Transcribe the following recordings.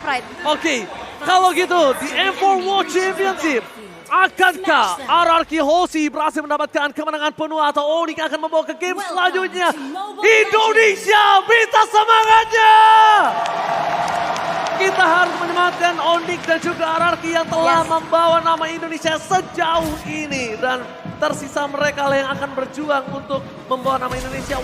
Pride. Oke, kalau gitu di M4 World Championship, akankah RRQ Hoshi berhasil mendapatkan kemenangan penuh atau Onyx akan membawa ke game selanjutnya? Indonesia, minta semangatnya! Kita harus menyematkan Onyx dan juga RRQ yang telah membawa nama Indonesia sejauh ini. Dan tersisa mereka lah yang akan berjuang untuk membawa nama Indonesia.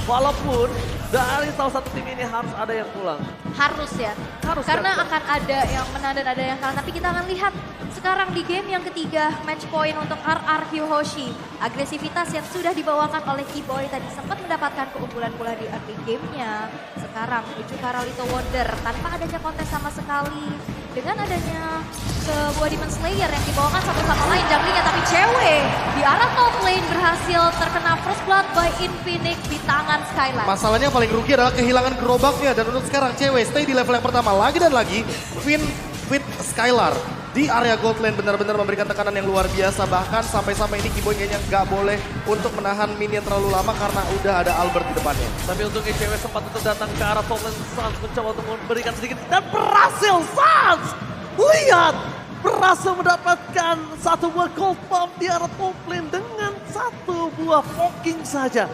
Walaupun dari salah satu tim ini harus ada yang pulang. Harus ya. Karena akan ada yang menang dan ada yang kalah. Tapi kita akan lihat sekarang di game yang ketiga, match point untuk RRQ Hoshi. Agresivitas yang sudah dibawakan oleh Keyboy tadi sempat mendapatkan keunggulan pula di early game-nya. Sekarang menuju Karalito Wonder tanpa adanya kontes sama sekali. Dengan adanya sebuah Demon Slayer yang dibawakan satu sama lain junglingnya. Tapi cewek di arah top lane berhasil terkena first blood by Infinix di tangan Skylar. Masalahnya paling rugi adalah kehilangan gerobaknya. Dan untuk sekarang cewek stay di level yang pertama lagi dan lagi. Finn with Skylar di area gold lane benar-benar memberikan tekanan yang luar biasa. Bahkan sampai-sampai ini Keyboy kayaknya nggak boleh untuk menahan minion terlalu lama karena udah ada Albert di depannya. Tapi untungnya cewek sempat untuk datang ke arah top lane. Sans mencoba untuk memberikan sedikit dan berhasil Sans! Lihat! Berhasil mendapatkan satu buah gold pump di arah top lane dengan satu buah poking saja.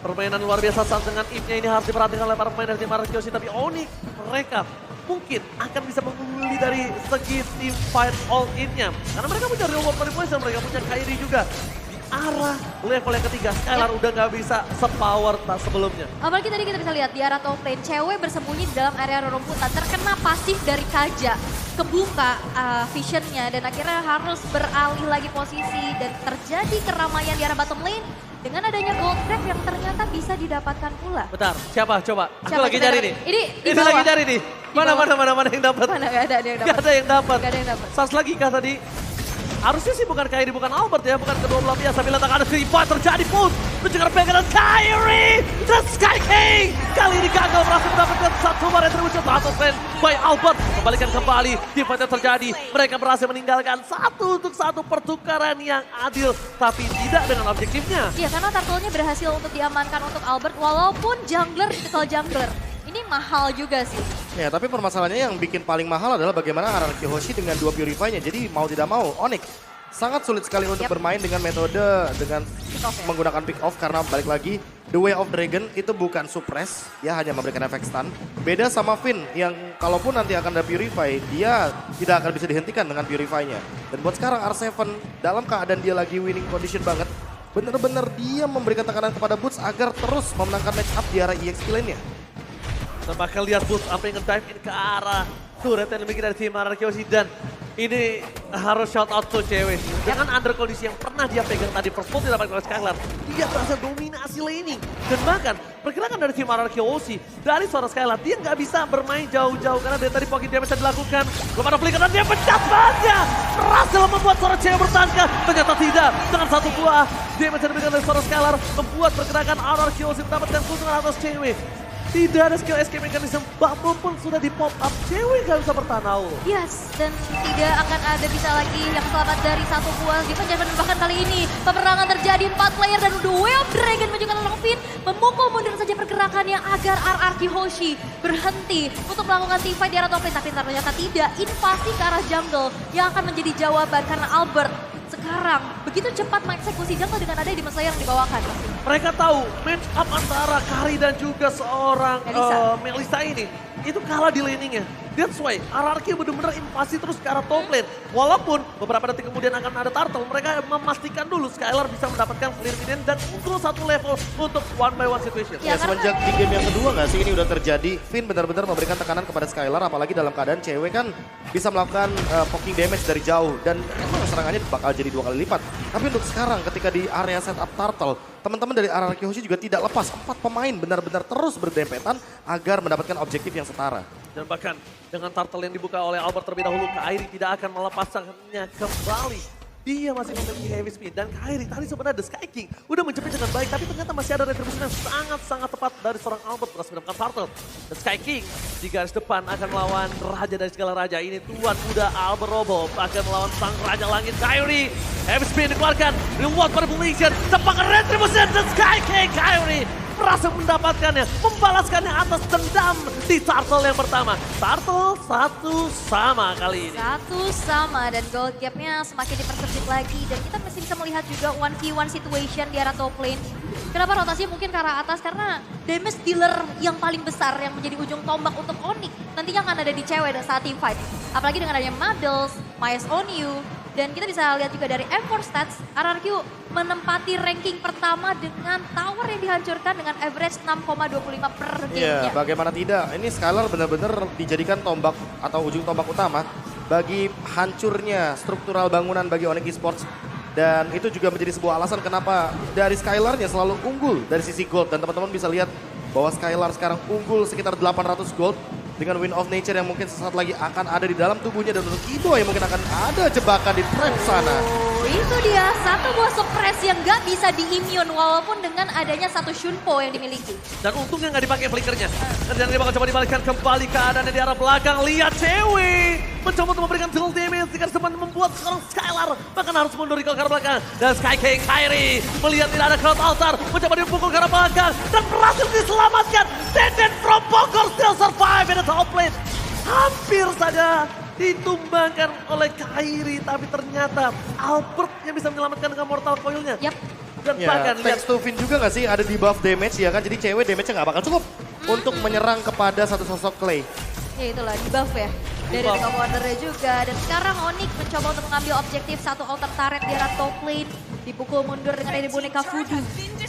Permainan luar biasa Sans dengan ipnya ini harus diperhatikan oleh para pemain dari tim RRQ Hoshi. Tapi Onyx mereka mungkin akan bisa mengungguli dari segi team fight all in-nya. Karena mereka punya real world manipulation, mereka punya Kairi juga. Di arah level yang ketiga, Skylar udah gak bisa sepower tak sebelumnya. Apalagi tadi kita bisa lihat di arah top lane, cewek bersembunyi di dalam area rerumputan, terkena pasif dari Kaja. Kebuka visionnya dan akhirnya harus beralih lagi posisi dan terjadi keramaian di arah bottom lane. Dengan adanya gold trap yang ternyata bisa didapatkan pula. Bentar, siapa? Coba. Aku Siapa lagi kita cari dapat? nih. Ini lagi cari nih. Mana yang dapat? Mana gak ada yang dapat. Gak ada yang dapat. Gak ada yang dapat. Sas lagi kah tadi? Harusnya sih bukan Kairi, bukan Albert ya, bukan kedua belah pihak. Sambil letak ada creeper terjadi pun. Mencegar pegangan Kairi dan Sky King. Kali ini gagal berhasil mendapatkan satu bar retribution atau stand by Albert. Kembalikan kembali, team fight yang terjadi. Mereka berhasil meninggalkan satu untuk satu pertukaran yang adil. Tapi tidak dengan objektifnya. Iya, karena turtle-nya berhasil untuk diamankan untuk Albert walaupun jungler tipikal jungler. Ini mahal juga sih. Ya, tapi permasalahannya yang bikin paling mahal adalah bagaimana RRQ Hoshi dengan dua Purify-nya. Jadi mau tidak mau, Onyx sangat sulit sekali untuk bermain dengan metode dengan menggunakan pick off. Karena balik lagi, The Way of Dragon itu bukan suppress, dia hanya memberikan efek stun. Beda sama Finn yang kalaupun nanti akan ada Purify, dia tidak akan bisa dihentikan dengan Purify-nya. Dan buat sekarang R7 dalam keadaan dia lagi winning condition banget, benar-benar dia memberikan tekanan kepada Boots agar terus memenangkan match up di arah EXP lane-nya. Kita bakal lihat Boots apa yang nge-dive in ke arah turret yang dimiliki dari tim RRQ Hoshi. Dan ini harus shout out to cewek. Dengan under kondisi yang pernah dia pegang tadi first point didapatkan oleh Skylar, dia berhasil dominasi laning. Dan bahkan pergerakan dari tim RRQ Hoshi dari suara Skylar, dia nggak bisa bermain jauh-jauh karena dari tadi pocket damage yang dilakukan. Belum ada flicker dan dia pecah saja. Berhasil membuat suara cewek bertangga. Ternyata tidak. Dengan satu buah damage yang diberikan dari suara Skylar, membuat pergerakan RRQ Hoshi mendapatkan keuntungan atas cewek. Tidak ada skill escape mechanism, bubble pun sudah di pop up, cewek gak bisa bertahan Aul. Yes, dan tidak akan ada bisa lagi yang selamat dari satu buah defense. Dan bahkan kali ini peperangan terjadi 4 player dan The Way of Dragon menunjukkan Long Fin memukul mundur saja pergerakannya agar RRQ Hoshi berhenti untuk melakukan team fight di arah top lane. Tapi ternyata tidak, invasi ke arah jungle yang akan menjadi jawaban karena Albert sekarang begitu cepat mengeksekusi jungle dengan ada Demon Slayer yang dibawakan. Mereka tahu match up antara Kari dan juga seorang Melissa ini itu kalah di laningnya. That's why RRQ benar-benar invasi terus ke arah top lane. Walaupun beberapa detik kemudian akan ada turtle, mereka memastikan dulu Skylar bisa mendapatkan clear minion dan unggul satu level untuk one by one situation. Ya, semenjak di game yang kedua nggak sih ini udah terjadi. Finn benar-benar memberikan tekanan kepada Skylar, apalagi dalam keadaan cewek kan bisa melakukan poking damage dari jauh. Dan emang serangannya bakal jadi 2 kali lipat. Tapi untuk sekarang ketika di area setup turtle, teman-teman dari RRQ Hoshi juga tidak lepas. 4 pemain benar-benar terus berdempetan agar mendapatkan objektif yang setara. Dan bahkan dengan turtle yang dibuka oleh Albert terlebih dahulu, Kairi tidak akan melepaskannya kembali. Dia masih memiliki heavy speed dan Kairi tadi sebenarnya The Sky King udah menjepit dengan baik, tapi ternyata masih ada retribusi yang sangat-sangat tepat dari seorang Albert berhasil mendapatkan turtle. The Sky King di garis depan akan melawan raja dari segala raja. Ini tuan muda Albert Robo akan melawan sang raja langit Kairi. Heavy speed dikeluarkan, reward manipulation, tepakan retribusi The Sky King. Kairi berhasil mendapatkannya, membalaskannya atas dendam di Turtle yang pertama. Turtle 1-sama kali ini. 1-sama dan gold gapnya semakin dipersempit lagi. Dan kita masih bisa melihat juga 1v1 situation di arah top lane. Kenapa rotasinya mungkin ke arah atas? Karena damage dealer yang paling besar yang menjadi ujung tombak untuk Onyx nantinya akan ada di cewek dan saat team fight. Apalagi dengan adanya Madels, Myers on You. Dan kita bisa lihat juga dari M4 Stats, RRQ menempati ranking pertama dengan tower yang dihancurkan dengan average 6,25 per game-nya. Iya, bagaimana tidak. Ini Skylar benar-benar dijadikan tombak atau ujung tombak utama bagi hancurnya struktural bangunan bagi Onyx Esports. Dan itu juga menjadi sebuah alasan kenapa dari Skylarnya selalu unggul dari sisi gold. Dan teman-teman bisa lihat bahwa Skylar sekarang unggul sekitar 800 gold. Dengan Wind of Nature yang mungkin sesaat lagi akan ada di dalam tubuhnya. Dan untuk Kibo yang mungkin akan ada jebakan di trap sana. Oh, itu dia satu buah suppress yang gak bisa di-immune walaupun dengan adanya satu Shunpo yang dimiliki. Dan untungnya nggak dipakai flickernya. Dan dia bakal coba dibalikkan kembali keadaannya di arah belakang. Lihat cewek mencoba untuk memberikan dual damage jika sempat membuat seorang Skylar bahkan harus mundur ke arah belakang. Dan Sky King Kairi melihat tidak ada crowd altar, mencoba dipukul ke arah belakang dan berhasil diselamatkan. Deden from Bogor still survive in the top lane. Hampir saja ditumbangkan oleh Kairi, tapi ternyata Albert yang bisa menyelamatkan dengan mortal coil-nya. Yap. Dan Ya, bahkan lihat thanks to Finn juga gak sih ada di buff damage ya kan. Jadi cewek damage-nya gak bakal cukup untuk menyerang kepada satu sosok Clay. Ya itulah di buff ya. Dari Di buff. Ring of Wonder-nya juga. Dan sekarang Onyx mencoba untuk mengambil objektif satu altar turret di arah top lane. Dipukul mundur dengan dari boneka voodoo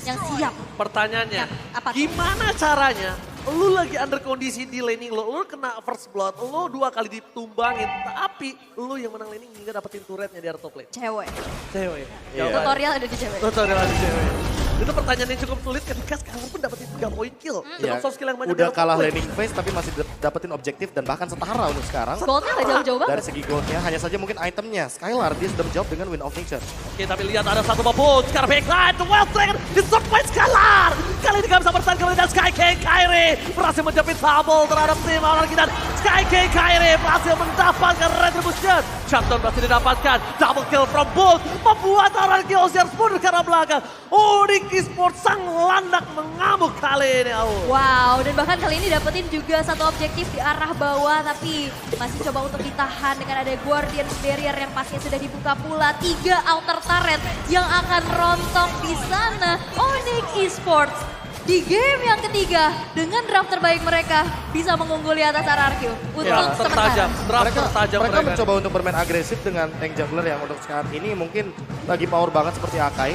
yang siap. pertanyaannya, Ya, apa tuh? gimana caranya lu lagi under kondisi di laning lu kena first blood, lu 2 kali ditumbangin, tapi lu yang menang laning hingga dapetin turretnya di area top lane. Cewek. Cewek. Iya. Tutorial ada di cewek. Tutorial di cewek. Itu pertanyaan yang cukup sulit ketika sekarang pun dapetin 3 poin kill. Dengan Ya, soft skill yang banyak. udah di top kalah lane. laning phase tapi masih dapetin objektif dan bahkan setara untuk sekarang. Goldnya gak jauh-jauh Dari banget. segi goldnya hanya saja mungkin itemnya. Skylar dia sudah menjawab dengan Wind of Nature. Oke, tapi lihat ada satu babut. Sekarang backline, The Wild Dragon disupport Skylar. Kali ini gak bisa bertahan kembali dan Sky King Kairi berhasil menjepit Sable terhadap tim lawan kita. Sky King Kairi berhasil mendapatkan retribution. Shutdown berhasil didapatkan. Double kill from Bolt membuat orang Kiyoshi harus mundur ke arah belakang. Onyx Esports sang landak mengamuk kali ini. Wow, dan bahkan kali ini dapetin juga satu objektif di arah bawah, tapi masih coba untuk ditahan dengan ada Guardian Barrier yang pastinya sudah dibuka pula. 3 outer turret yang akan rontok di sana. Onyx Esports di game yang ketiga dengan draft terbaik mereka bisa mengungguli atas RRQ untuk Draft tertajam, sementara. draft Mereka, tertajam mereka mereka. mencoba untuk bermain agresif dengan tank jungler yang untuk saat ini mungkin lagi power banget seperti Akai.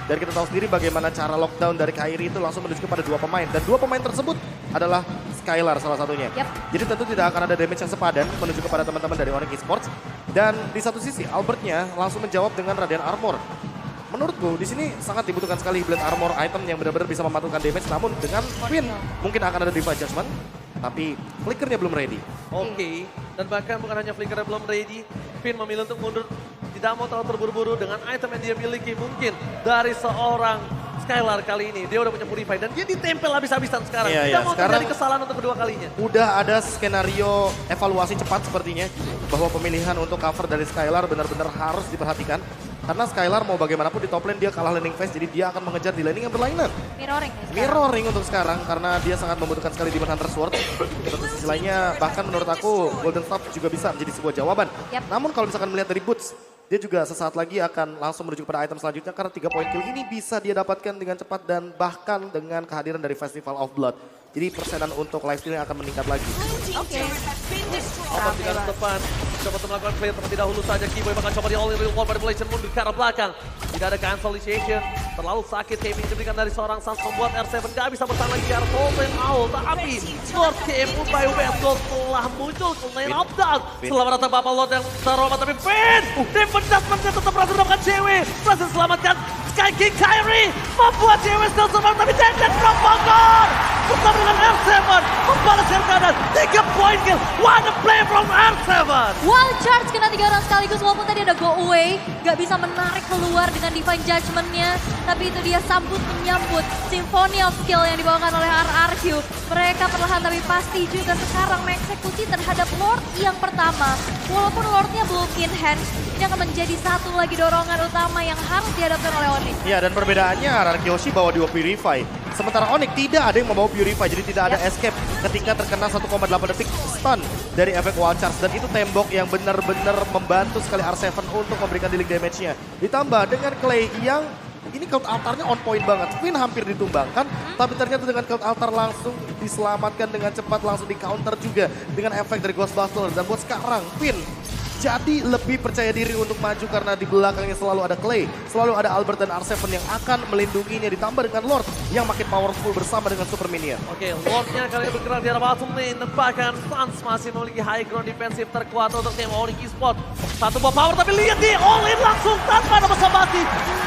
Dan kita tahu sendiri bagaimana cara lockdown dari Kairi itu langsung menuju kepada 2 pemain. Dan 2 pemain tersebut adalah Skylar salah satunya. Yap. Jadi tentu tidak akan ada damage yang sepadan menuju kepada teman-teman dari Onyx Esports. Dan di satu sisi Albertnya langsung menjawab dengan Radiant Armor. Menurutku di sini sangat dibutuhkan sekali Blade Armor item yang benar-benar bisa memantulkan damage. Namun dengan Queen mungkin akan ada Divine Judgment. Tapi flickernya belum ready. Oke, dan bahkan bukan hanya Flicker yang belum ready, Finn memilih untuk mundur, tidak mau terlalu terburu-buru dengan item yang dia miliki. Mungkin dari seorang Skylar kali ini, dia udah punya Purify dan dia ditempel habis-habisan sekarang. Iya, Tidak iya, mau sekarang- terjadi kesalahan untuk kedua kalinya. Udah ada skenario evaluasi cepat sepertinya bahwa pemilihan untuk cover dari Skylar benar-benar harus diperhatikan. Karena Skylar mau bagaimanapun di top lane dia kalah laning phase, jadi dia akan mengejar di laning yang berlainan. Mirroring ya sekarang. Mirroring untuk sekarang karena dia sangat membutuhkan sekali Demon Hunter Sword. Untuk sisi lainnya bahkan menurut aku Golden Staff juga bisa menjadi sebuah jawaban. Yap. Namun kalau misalkan melihat dari Boots, dia juga sesaat lagi akan langsung menuju kepada item selanjutnya karena 3 poin kill ini bisa dia dapatkan dengan cepat dan bahkan dengan kehadiran dari Festival of Blood. Jadi persenan untuk lifesteal akan meningkat lagi. Oke. Apa di garis depan, coba untuk melakukan clear terlebih dahulu saja. Kiboy bakal coba di all in real war manipulation mundur ke arah belakang. Tidak ada cancellation, terlalu sakit KP yang diberikan dari seorang Sans membuat R7 gak bisa bertahan lagi di arah full lane Owl. Tapi Lord KM by West Gold telah muncul ke lane up down. Selamat datang Bapak Lord yang terhormat, tapi Finn! Demon Judgment-nya tetap berhasil mendapatkan cewek. Berhasil selamatkan Sky King Kairi. Membuat cewek still survive, tapi Denden from Bogor. Bersama dengan R7 membalaskan keadaan 3 poin kill. What a play from R7. Wild Charge kena 3 orang sekaligus walaupun tadi ada go away. Gak bisa menarik keluar dengan Divine Judgment-nya. Tapi itu dia sambut menyambut Symphony of Skill yang dibawakan oleh RRQ. Mereka perlahan tapi pasti juga sekarang mengeksekusi terhadap Lord yang pertama. Walaupun Lordnya belum in hand, ini akan menjadi satu lagi dorongan utama yang harus dihadapkan oleh Onyx. Ya dan perbedaannya RRQ Hoshi bawa 2 Purify. Sementara Onyx tidak ada yang membawa Purify, jadi tidak ada escape ketika terkena 1,8 detik stun dari efek Wild Charge. Dan itu tembok yang benar-benar membantu sekali R7 untuk memberikan dealing damage-nya. Ditambah dengan Clay yang ini Cloud Altar-nya on point banget. Finn hampir ditumbangkan, tapi ternyata dengan Cloud Altar langsung diselamatkan dengan cepat, langsung di counter juga dengan efek dari Ghostbuster. Dan buat sekarang, Finn jadi lebih percaya diri untuk maju karena di belakangnya selalu ada Clay, selalu ada Albert dan R7 yang akan melindunginya, ditambah dengan Lord yang makin powerful bersama dengan Super Minion. Oke, Lordnya kali ini bergerak di arah bottom lane, bahkan Suns masih memiliki high ground defensif terkuat untuk tim Onyx Esports. Satu buah power, tapi lihat nih, all in langsung tanpa ada basa-basi.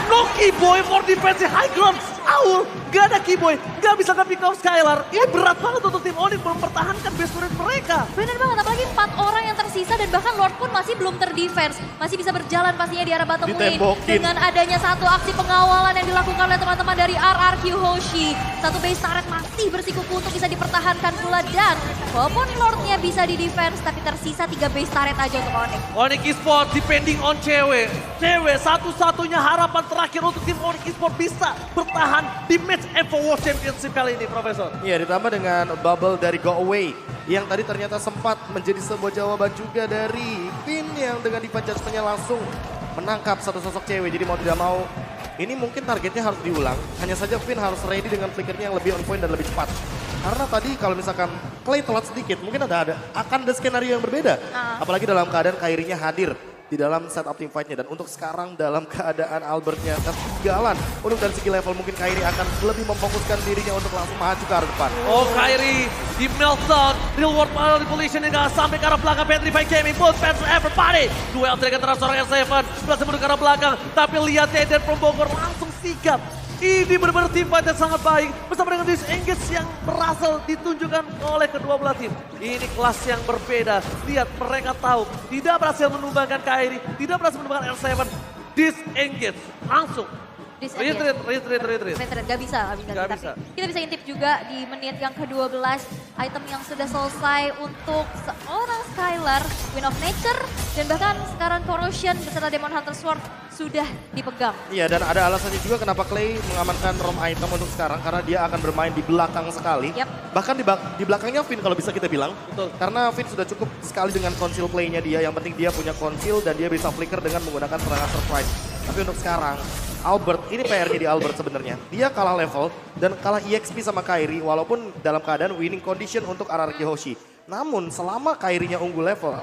No Keyboy for defensive high ground. Aul, gak ada Keyboy, gak bisa nge-pick off Skylar. Ini berat banget untuk tim Onyx mempertahankan base turret mereka. Bener banget, apalagi 4 orang yang tersisa dan bahkan Lord pun masih belum terdefense. Masih bisa berjalan pastinya di arah bottom lane. Dengan adanya satu aksi pengawalan yang dilakukan oleh teman-teman dari RRQ Hoshi. Satu base turret masih bersikuku untuk bisa dipertahankan pula. Dan walaupun Lordnya bisa di-defense, tapi tersisa 3 base turret aja untuk Onyx. Onyx Esports depending on cewek. Cewek satu-satunya harapan terakhir untuk tim Onyx Esports bisa bertahan di match Evo World Championship kali ini, Profesor. Iya, ditambah dengan bubble dari Go Away yang tadi ternyata sempat menjadi sebuah jawaban juga dari Finn yang dengan defense judgment-nya langsung menangkap satu sosok cewek. Jadi mau tidak mau ini mungkin targetnya harus diulang. Hanya saja Finn harus ready dengan flickernya yang lebih on point dan lebih cepat. Karena tadi kalau misalkan Clay telat sedikit mungkin akan ada skenario yang berbeda. Apalagi dalam keadaan Kyrie-nya hadir di dalam setup team fight-nya. Dan untuk sekarang dalam keadaan Albertnya ketinggalan untuk dari segi level, mungkin Kyrie akan lebih memfokuskan dirinya untuk langsung maju ke arah depan. Oh, Kyrie di meltdown, real world manipulation hingga sampai ke arah belakang. Petrify Gaming, both fans everybody. Duel trik antara seorang R7, berhasil menuju ke arah belakang. Tapi lihat Eden from Bogor langsung sigap. Ini benar-benar tim fight yang sangat baik bersama dengan disengage yang berhasil ditunjukkan oleh kedua belah tim. Ini kelas yang berbeda. Lihat, mereka tahu tidak berhasil menumbangkan Kyrie, tidak berhasil menumbangkan R7. Disengage langsung. Retreat. Gak bisa. Tapi kita bisa intip juga di menit yang ke-12. Item yang sudah selesai untuk seorang Skylar, Wind of Nature. Dan bahkan sekarang Corrosion beserta Demon Hunter Sword sudah dipegang. Iya, dan ada alasannya juga kenapa Clay mengamankan ROM item untuk sekarang. Karena dia akan bermain di belakang sekali. Bahkan di belakangnya Finn kalau bisa kita bilang. Betul. Karena Finn sudah cukup sekali dengan conceal play-nya dia. Yang penting dia punya conceal dan dia bisa flicker dengan menggunakan serangan surprise. Tapi untuk sekarang, Albert, ini PR-nya di Albert sebenarnya. Dia kalah level dan kalah EXP sama Kyrie walaupun dalam keadaan winning condition untuk RRQ Hoshi. Namun selama Kyrie-nya unggul level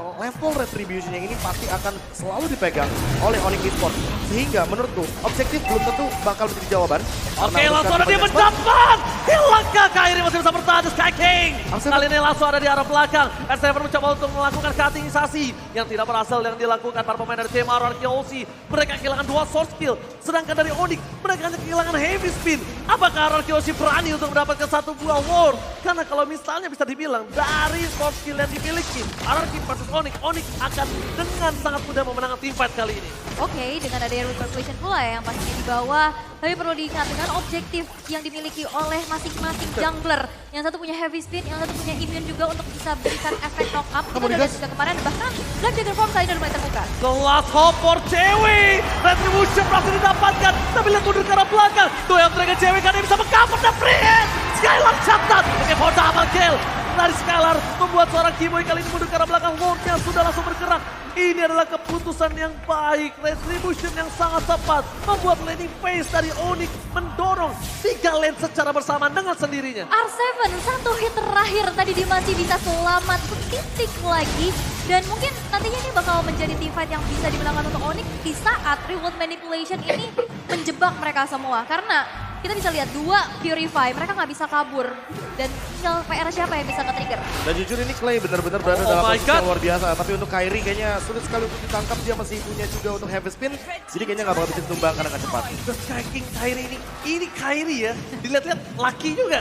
retribution-nya ini pasti akan selalu dipegang oleh Onyx Esports. Sehingga menurutku objektif belum tentu bakal menjadi jawaban. Oke, langsung ada dia mendapat. Hilangkah Kyrie masih bisa bertahan di Sky King. Kali ini langsung ada di arah belakang. R7 mencoba untuk melakukan cuttingisasi yang tidak berhasil yang dilakukan para pemain dari tim RRQ Hoshi. Mereka kehilangan 2 sword skill. Sedangkan dari Onyx mereka hanya kehilangan heavy spin. Apakah RRQ Hoshi berani untuk mendapatkan 1 buah ward? Karena kalau misalnya bisa dibilang dari sword skill yang dimiliki RRQ versus Onyx akan dengan sangat mudah memenangkan team fight kali ini. Oke, dengan adanya repercussion pula yang pastinya di bawah. Tapi perlu diingat dengan objektif yang dimiliki oleh masing-masing jungler. Yang satu punya heavy spin, yang satu punya immune juga untuk bisa berikan efek knock up. Kita udah lihat juga kemarin, bahkan Black Dagger Form kali ini udah mulai terbuka. Kelas hopper cewek, retribution berhasil didapatkan. Tapi lihat mundur ke arah belakang. Tuh yang mereka cewek kan bisa meng-cover the free hit. Skylar shutdown, oke for double kill. Dari Skylar membuat seorang Keyboy kali ini mundur ke arah belakang. Lordnya sudah langsung bergerak. Ini adalah keputusan yang baik, retribution yang sangat tepat. Membuat laning phase dari Onyx mendorong 3 lane secara bersamaan dengan sendirinya. R7 satu hit terakhir tadi dia masih bisa selamat setitik lagi. Dan mungkin nantinya ini bakal menjadi team fight yang bisa dimenangkan untuk Onyx di saat reward manipulation ini menjebak mereka semua. Karena kita bisa lihat 2 Purify, mereka nggak bisa kabur. Dan tinggal PR siapa yang bisa nge-trigger. Dan jujur ini Clay benar-benar berada dalam posisi yang luar biasa. Tapi untuk Kyrie kayaknya sulit sekali untuk ditangkap. Dia masih punya juga untuk heavy spin. Jadi kayaknya nggak bakal bisa ditumbangkan dengan cepat. The Sky King Kyrie ini Kyrie ya. Dilihat-lihat laki juga.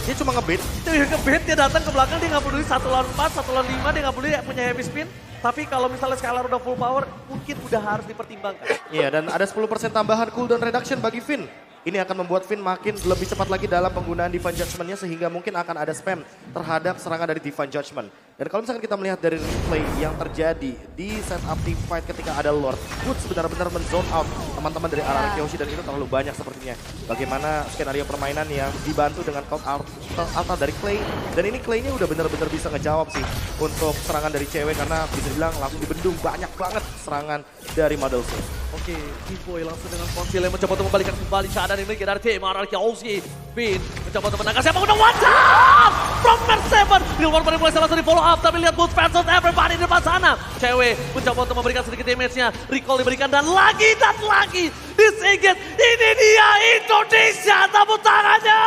Dia cuma ngebait. Dia ngebait, dia datang ke belakang, dia nggak peduli 1 lawan 4, 1 lawan 5, dia nggak peduli punya heavy spin. Tapi kalau misalnya Skylar udah full power, mungkin udah harus dipertimbangkan. Iya, dan ada 10% tambahan cooldown reduction bagi Finn. Ini akan membuat Finn makin lebih cepat lagi dalam penggunaan Divine Judgment-nya sehingga mungkin akan ada spam terhadap serangan dari Divine Judgment. Dan kalau misalkan kita melihat dari replay yang terjadi di setup team fight ketika ada Lord, Woods benar-benar men-zone out teman-teman dari RRQ Hoshi dan itu terlalu banyak sepertinya. Bagaimana skenario permainan yang dibantu dengan Cloud Alta dari Clay. Dan ini Clay-nya udah benar-benar bisa ngejawab sih untuk serangan dari cewek karena bisa dibilang langsung dibendung banyak banget serangan dari Madelson. Oke, Kiboy langsung dengan konsil yang mencoba untuk membalikan kembali keadaan ini dari tim RRQ Hoshi. Finn mencoba untuk menangkap siapa udah one shot from Mer7. Billboard manipulasi langsung di follow up tapi lihat Boots versus everybody di depan sana. Cewek mencoba untuk memberikan sedikit damage-nya. Recall diberikan dan lagi disengage. Ini dia Indonesia, tepuk tangannya.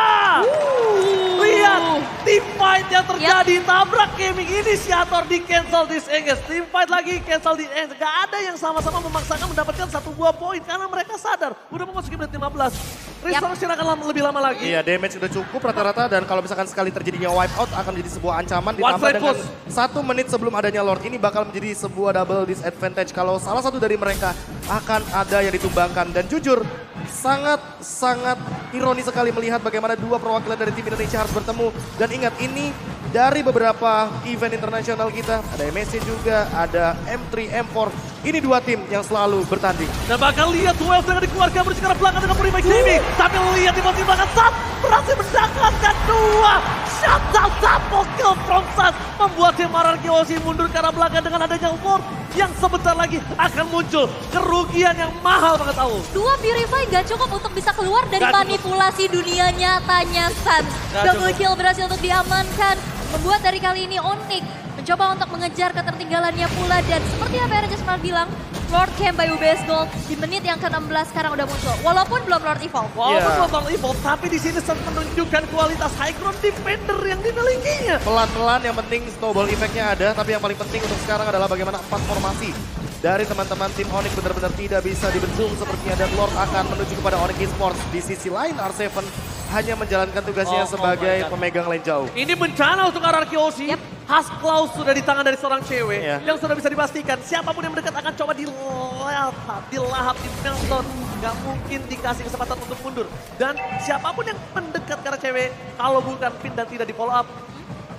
Lihat team fight yang terjadi, tabrak gaming inisiator di cancel disengage. Team fight lagi cancel disengage. Gak ada yang sama-sama memaksakan mendapatkan satu buah poin karena mereka sadar udah memasuki menit 15. Restoration akan lebih lama lagi. Iya, damage udah cukup rata-rata dan kalau misalkan sekali terjadinya wipe out akan menjadi sebuah ancaman ditambah dengan 1 menit sebelum adanya Lord ini bakal menjadi sebuah double disadvantage kalau salah satu dari mereka akan ada yang ditumbangkan. Dan jujur sangat ironis sekali melihat bagaimana dua perwakilan dari tim Indonesia harus bertemu. Dan ingat ini dari beberapa event internasional kita, ada MSC juga, ada M3, M4. Ini dua tim yang selalu bertanding. Dan bakal lihat 12 dengan dikeluarkan menuju ke arah belakang dengan Purify Gaming. Tapi lihat di posisi belakang Sun berhasil mendapatkan 2 shutdown double kill from Sun. Membuat tim RRQ Hoshi mundur ke arah belakang dengan adanya Lord yang sebentar lagi akan muncul. Kerugian yang mahal banget tahu. 2 Purify gak cukup untuk bisa keluar dari manipulasi dunia nyatanya Sun. Double kill berhasil untuk diamankan. Membuat dari kali ini Onyx mencoba untuk mengejar ketertinggalannya pula. Dan seperti apa yang Jasmine bilang, Lord Camp by UBS Gold di menit yang ke-16 sekarang udah muncul. Walaupun belum Lord Evolve. Walaupun belum Lord Evolve, tapi di sini Sun menunjukkan kualitas high ground defender yang dimilikinya. Pelan-pelan yang penting snowball effect-nya ada, tapi yang paling penting untuk sekarang adalah bagaimana 4 formasi dari teman-teman tim Onyx benar-benar tidak bisa dibendung sepertinya. Dan Lord akan menuju kepada Onyx Esports. Di sisi lain R7 hanya menjalankan tugasnya sebagai pemegang lane jauh. Ini bencana untuk RRQ Hoshi. Hasklaus sudah di tangan dari seorang cewek yang sudah bisa dipastikan siapapun yang mendekat akan coba dilahap, di meltdown. Gak mungkin dikasih kesempatan untuk mundur. Dan siapapun yang mendekat ke arah cewek, kalau bukan Finn dan tidak di follow up,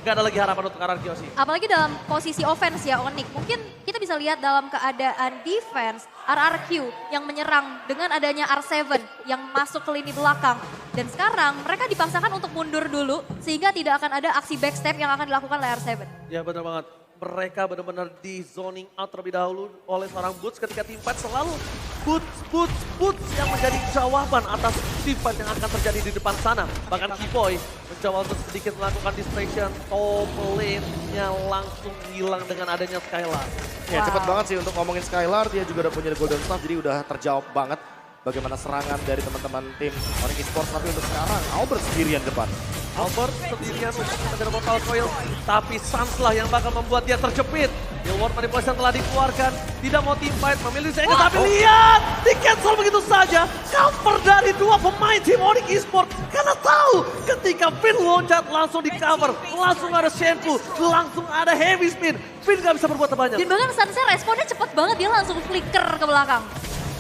gak ada lagi harapan untuk RRQ Hoshi. Apalagi dalam posisi offense ya Onyx. Mungkin kita bisa lihat dalam keadaan defense RRQ yang menyerang dengan adanya R7 yang masuk ke lini belakang. Dan sekarang mereka dipaksakan untuk mundur dulu sehingga tidak akan ada aksi backstep yang akan dilakukan oleh R7. Ya benar banget. Mereka benar-benar di zoning out terlebih dahulu oleh seorang Boots ketika tim fight selalu Boots yang menjadi jawaban atas tim fight yang akan terjadi di depan sana. Bahkan Kiboy mencoba untuk sedikit melakukan distraction, top lane-nya langsung hilang dengan adanya Skylar. Ya cepat banget sih untuk ngomongin Skylar, dia juga udah punya Golden Staff jadi udah terjawab banget bagaimana serangan dari teman-teman tim Onyx Esports. Tapi untuk sekarang Albert sendirian depan. Albert sendirian mengejar Mortal Coil, tapi Sans lah yang bakal membuat dia terjepit. Billboard manipulation telah dikeluarkan, tidak mau team fight, memilih Zengga, tapi lihat, di cancel begitu saja. Cover dari dua pemain tim Onyx Esports, karena tahu ketika Finn loncat langsung di cover, langsung ada Shenfu, langsung ada heavy spin. Finn gak bisa berbuat banyak. Dan bahkan Sansnya responnya cepet banget, dia langsung flicker ke belakang.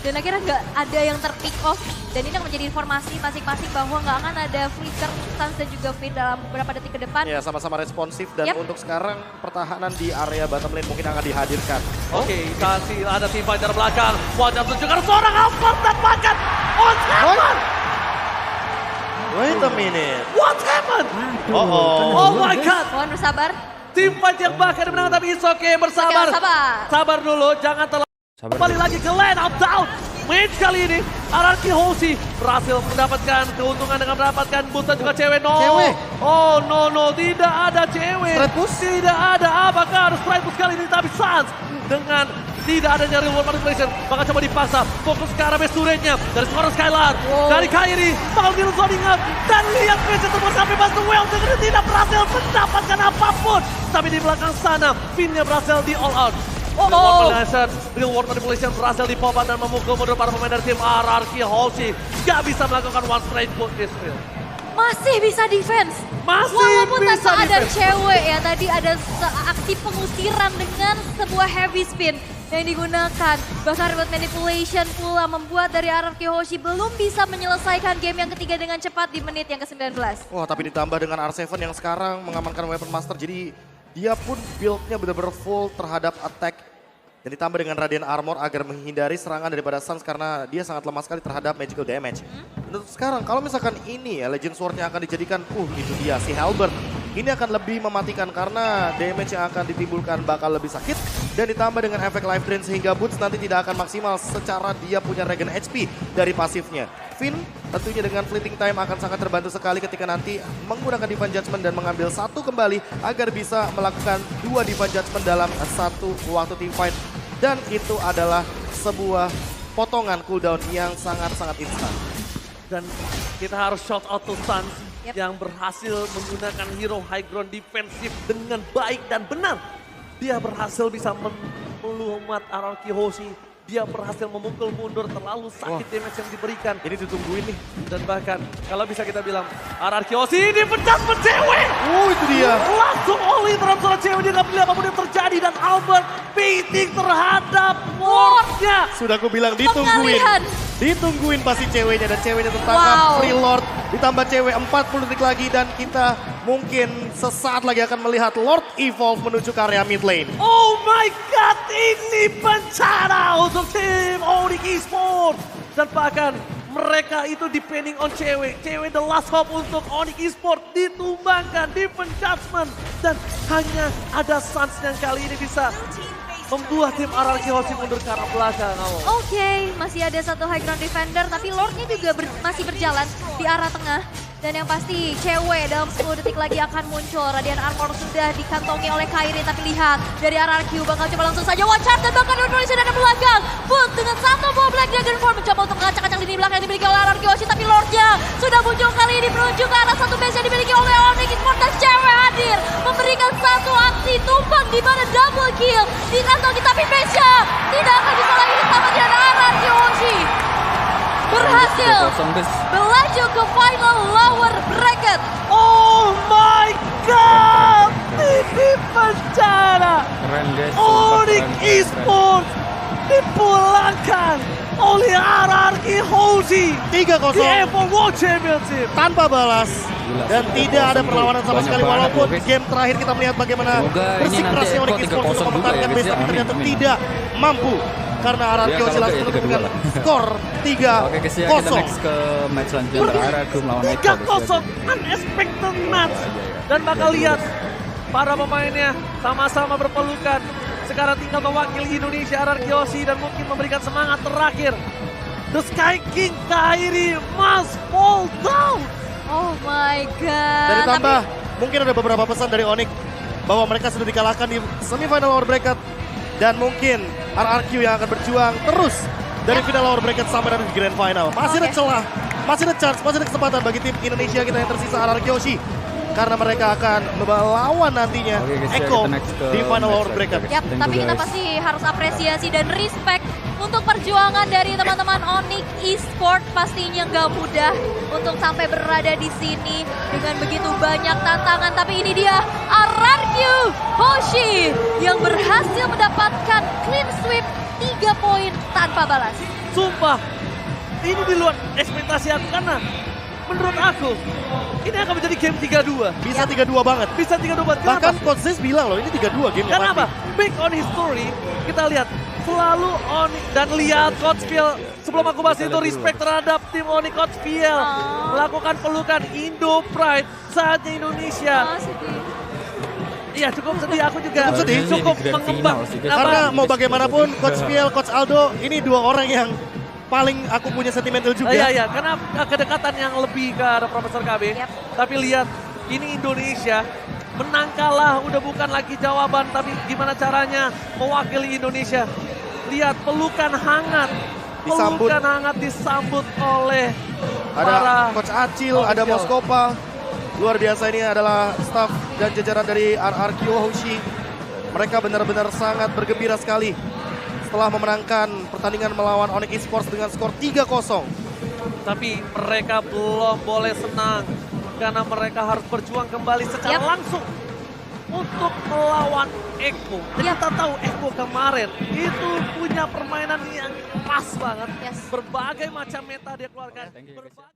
Dan akhirnya nggak ada yang ter-pick off. Dan ini yang menjadi informasi masing-masing bahwa nggak akan ada flicker Sans dan juga Finn dalam beberapa detik ke depan. Ya sama-sama responsif dan untuk sekarang pertahanan di area bottom lane mungkin akan dihadirkan. Oke, kasih ada tim fighter belakang. Wajah tunjukkan seorang Albert dan bahkan what happened? Wait a minute. What happened? Oh my god. Mohon bersabar. Tim fight yang bahkan menang tapi it's okay, bersabar. Sabar dulu, jangan terlalu. Kembali lagi ke lane up down. Match kali ini RRQ Hoshi berhasil mendapatkan keuntungan dengan mendapatkan boost dan juga cewek. Oh no, tidak ada cewek. Tidak ada, apakah harus strike boost kali ini? Tapi Sans dengan tidak adanya real world manipulation bakal coba dipaksa. Fokus ke arah base turretnya dari seorang Skylar. Dari Kairi bakal biru zoning up. Dan lihat match terbuka sampai pas the well dengan tidak berhasil mendapatkan apapun. Tapi di belakang sana Finn-nya berhasil di all out. Real world manipulation berhasil dipopang dan memukul mundur para pemain dari tim RRQ Hoshi. Gak bisa melakukan one straight put Israel. Masih bisa defense. Walaupun tanpa ada cewek ya, tadi ada aksi pengusiran dengan sebuah heavy spin. yang digunakan. Bahkan remote manipulation pula membuat dari RRQ Hoshi belum bisa menyelesaikan game yang ketiga dengan cepat di menit yang ke-19. Wah, tapi ditambah dengan R7 yang sekarang mengamankan Weapon Master, jadi dia pun build-nya benar-benar full terhadap attack. Dan ditambah dengan Radiant Armor agar menghindari serangan daripada Suns karena dia sangat lemah sekali terhadap magical damage. Dan untuk sekarang, kalau misalkan ini ya Legend Sword-nya akan dijadikan, itu dia si Halberd. Ini akan lebih mematikan karena damage yang akan ditimbulkan bakal lebih sakit. Dan ditambah dengan efek life drain sehingga Boots nanti tidak akan maksimal secara dia punya regen HP dari pasifnya. Finn tentunya dengan fleeting time akan sangat terbantu sekali ketika nanti menggunakan Divine Judgment dan mengambil satu kembali agar bisa melakukan 2 Divine Judgment dalam satu waktu team fight. Dan itu adalah sebuah potongan cooldown yang sangat-sangat instan. Dan kita harus shout out to Suns yang berhasil menggunakan hero high ground defensif dengan baik dan benar. Dia berhasil bisa melumat RRQ Hoshi. Dia berhasil memukul mundur, terlalu sakit damage yang diberikan. Ini ditungguin nih. Dan bahkan kalau bisa kita bilang RRQ Hoshi ini pecah cewek. Itu dia. Langsung oleh terhadap seorang cewek, dia gak pilih apapun yang terjadi. Dan Albert baiting terhadap Lordnya. Sudah aku bilang ditungguin. Ditungguin pasti ceweknya dan ceweknya tertangkap. Free Lord ditambah cewek 40 detik lagi dan kita mungkin sesaat lagi akan melihat Lord Evolve menuju ke area mid lane. Oh my god, ini bencana untuk tim Onyx Esports. Dan bahkan mereka itu depending on cewek. Cewek the last hope untuk Onyx Esports ditumbangkan, Divine Judgment. Dan hanya ada Suns yang kali ini bisa membuat tim RRQ Hoshi mundur ke arah belakang. Oke, masih ada satu high ground defender, tapi Lordnya juga masih berjalan di arah tengah. Dan yang pasti cewek dalam 10 detik lagi akan muncul. Radiant Armor sudah dikantongi oleh Kairi, tapi lihat dari RRQ bakal coba langsung saja watch out dan bahkan Indonesia dari belakang. Bolt dengan satu buah Black Dragon Form mencoba untuk mengacak-acak lini belakang yang dimiliki oleh RRQ Hoshi, tapi Lordnya sudah muncul kali ini menuju ke arah satu base yang dimiliki oleh Onyx Esports dan cewek hadir memberikan satu aksi tumbang di mana double kill dikantongi, tapi base-nya tidak akan bisa lagi ditambah dengan RRQ Hoshi. Berhasil melaju ke final lower bracket. Oh my god, ini bencana. Onyx Esports dipulangkan oleh RRQ Hoshi 3-0 di Evo World Championship tanpa balas. Dan tidak ada perlawanan sama sekali walaupun game terakhir kita melihat bagaimana bersikeras Onyx Esports untuk mempertahankan base tapi ternyata tidak mampu. Karena RRQ Hoshi langsung menentukan skor 3-0. Oke guys, ya kita next ke match selanjutnya. RRQ melawan Echo. 3-0, unexpected match. Dan bakal lihat para pemainnya sama-sama berpelukan. Sekarang tinggal mewakili Indonesia RRQ Hoshi dan mungkin memberikan semangat terakhir. The Sky King Kairi must fall down. Oh my god. Dan ditambah mungkin ada beberapa pesan dari Onyx bahwa mereka sudah dikalahkan di semifinal lower bracket. Dan mungkin RRQ yang akan berjuang terus dari final lower bracket sampai nanti di grand final. Masih ada celah, masih ada chance, masih ada kesempatan bagi tim Indonesia kita yang tersisa RRQ Hoshi. Karena mereka akan melawan nantinya Echo di final lower bracket. Yap, tapi kita pasti harus apresiasi dan respect untuk perjuangan dari teman-teman Onyx Esports. Pastinya nggak mudah untuk sampai berada di sini dengan begitu banyak tantangan. Tapi ini dia RRQ Hoshi yang berhasil mendapatkan clean sweep 3 poin tanpa balas. Sumpah, ini di luar ekspektasi aku karena menurut aku ini akan menjadi game 3-2. Bisa 3-2 banget. Bisa 3-2 banget. Bahkan Coach Zeus bilang loh ini 3-2 game. Kenapa? Big on history, kita lihat selalu Onyx dan lihat Coach Phil. Sebelum aku bahas itu respect terhadap tim Onyx. Coach Phil melakukan pelukan Indo Pride saatnya Indonesia. Iya cukup sedih, aku juga cukup mengembang. Karena mau bagaimanapun Coach Phil, Coach Aldo ini dua orang yang paling aku punya sentimental juga. Iya, karena kedekatan yang lebih ke arah Profesor KB. Tapi lihat, ini Indonesia menang kalah udah bukan lagi jawaban, tapi gimana caranya mewakili Indonesia. Lihat pelukan hangat, pelukan hangat disambut oleh ada Coach Acil, ada Moskopa. Luar biasa, ini adalah staff dan jajaran dari RRQ Hoshi. Mereka benar-benar sangat bergembira sekali setelah memenangkan pertandingan melawan Onyx Esports dengan skor 3-0. Tapi mereka belum boleh senang karena mereka harus berjuang kembali secara langsung untuk melawan Eko. Dan kita tahu Eko kemarin itu punya permainan yang keras banget. Yes. Berbagai macam meta dia keluarkan. Thank you, guys.